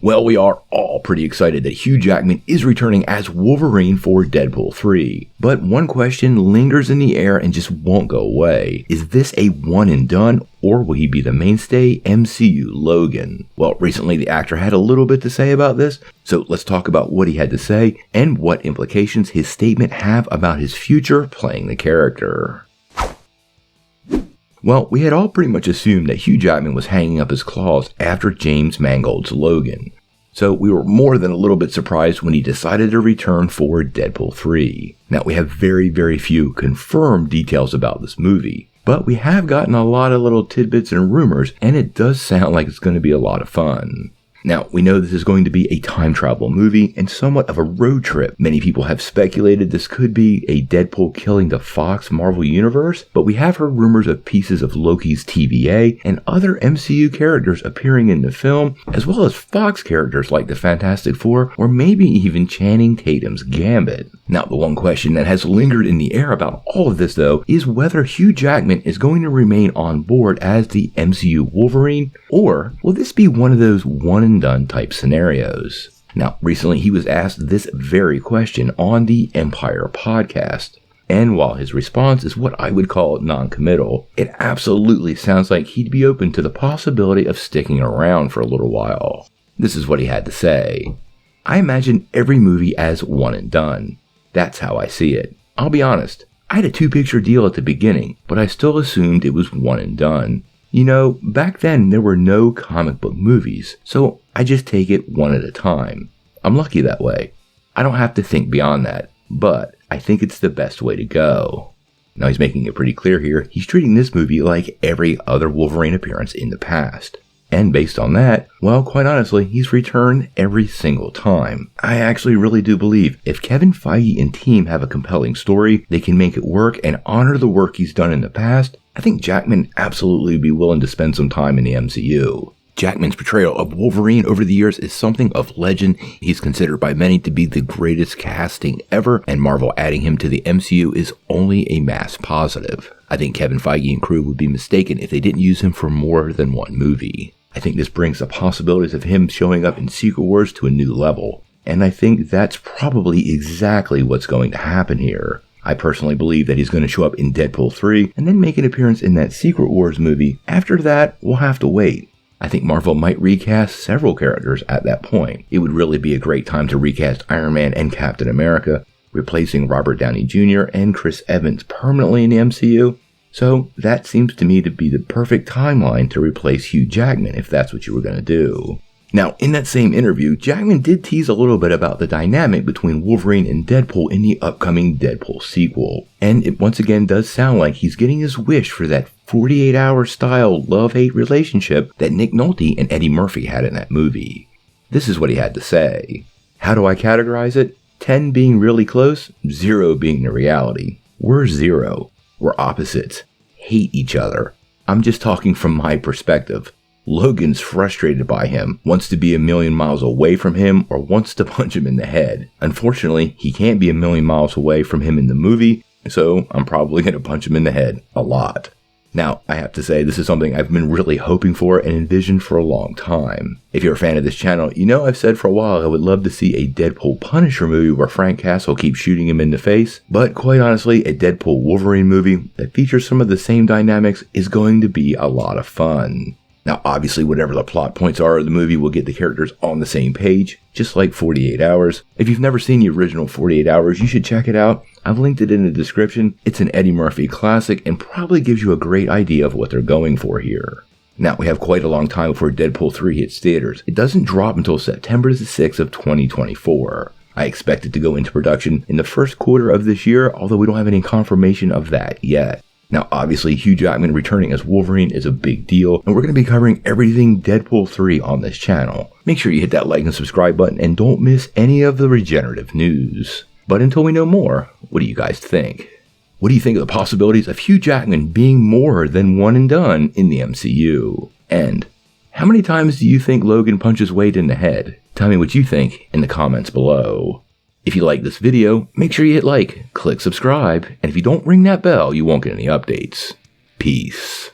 Well, we are all pretty excited that Hugh Jackman is returning as Wolverine for Deadpool 3. But one question lingers in the air and just won't go away. Is this a one and done, or will he be the mainstay MCU Logan? Well, recently the actor had a little bit to say about this, so let's talk about what he had to say and what implications his statement have about his future playing the character. Well, we had all pretty much assumed that Hugh Jackman was hanging up his claws after James Mangold's Logan. So we were more than a little bit surprised when he decided to return for Deadpool 3. Now, we have very few confirmed details about this movie, but we have gotten a lot of little tidbits and rumors, and it does sound like it's going to be a lot of fun. Now, we know this is going to be a time travel movie and somewhat of a road trip. Many people have speculated this could be a Deadpool killing the Fox Marvel Universe, but we have heard rumors of pieces of Loki's TVA and other MCU characters appearing in the film, as well as Fox characters like the Fantastic Four, or maybe even Channing Tatum's Gambit. Now, the one question that has lingered in the air about all of this, though, is whether Hugh Jackman is going to remain on board as the MCU Wolverine, or will this be one of those one-and-done type scenarios? Now, recently he was asked this very question on the Empire podcast, and while his response is what I would call non-committal, it absolutely sounds like he'd be open to the possibility of sticking around for a little while. This is what he had to say. "I imagine every movie as one and done. That's how I see it. I'll be honest, I had a 2-picture deal at the beginning, but I still assumed it was one and done. You know, back then there were no comic book movies, so I just take it one at a time. I'm lucky that way. I don't have to think beyond that, but I think it's the best way to go." Now he's making it pretty clear here, he's treating this movie like every other Wolverine appearance in the past. And based on that, well, quite honestly, he's returned every single time. I actually really do believe if Kevin Feige and team have a compelling story, they can make it work and honor the work he's done in the past. I think Jackman absolutely would be willing to spend some time in the MCU. Jackman's portrayal of Wolverine over the years is something of legend. He's considered by many to be the greatest casting ever, and Marvel adding him to the MCU is only a mass positive. I think Kevin Feige and crew would be mistaken if they didn't use him for more than one movie. I think this brings the possibilities of him showing up in Secret Wars to a new level, and I think that's probably exactly what's going to happen here. I personally believe that he's going to show up in Deadpool 3 and then make an appearance in that Secret Wars movie. After that, we'll have to wait. I think Marvel might recast several characters at that point. It would really be a great time to recast Iron Man and Captain America, replacing Robert Downey Jr. and Chris Evans permanently in the MCU. So that seems to me to be the perfect timeline to replace Hugh Jackman if that's what you were going to do. Now, in that same interview, Jackman did tease a little bit about the dynamic between Wolverine and Deadpool in the upcoming Deadpool sequel. And it once again does sound like he's getting his wish for that 48-hour style love-hate relationship that Nick Nolte and Eddie Murphy had in that movie. This is what he had to say. "How do I categorize it? 10 being really close, 0 being the reality. We're 0. We're opposites. Hate each other. I'm just talking from my perspective. Logan's frustrated by him, wants to be a million miles away from him, or wants to punch him in the head. Unfortunately, he can't be a million miles away from him in the movie, so I'm probably going to punch him in the head a lot." Now, I have to say, this is something I've been really hoping for and envisioned for a long time. If you're a fan of this channel, you know I've said for a while I would love to see a Deadpool Punisher movie where Frank Castle keeps shooting him in the face, but quite honestly, a Deadpool Wolverine movie that features some of the same dynamics is going to be a lot of fun. Now, obviously, whatever the plot points are of the movie will get the characters on the same page, just like 48 Hours. If you've never seen the original 48 Hours, you should check it out. I've linked it in the description. It's an Eddie Murphy classic and probably gives you a great idea of what they're going for here. Now, we have quite a long time before Deadpool 3 hits theaters. It doesn't drop until September the 6th of 2024. I expect it to go into production in the first quarter of this year, although we don't have any confirmation of that yet. Now, obviously, Hugh Jackman returning as Wolverine is a big deal, and we're going to be covering everything Deadpool 3 on this channel. Make sure you hit that like and subscribe button, and don't miss any of the regenerative news. But until we know more, what do you guys think? What do you think of the possibilities of Hugh Jackman being more than one and done in the MCU? And how many times do you think Logan punches Wade in the head? Tell me what you think in the comments below. If you like this video, make sure you hit like, click subscribe, and if you don't ring that bell, you won't get any updates. Peace.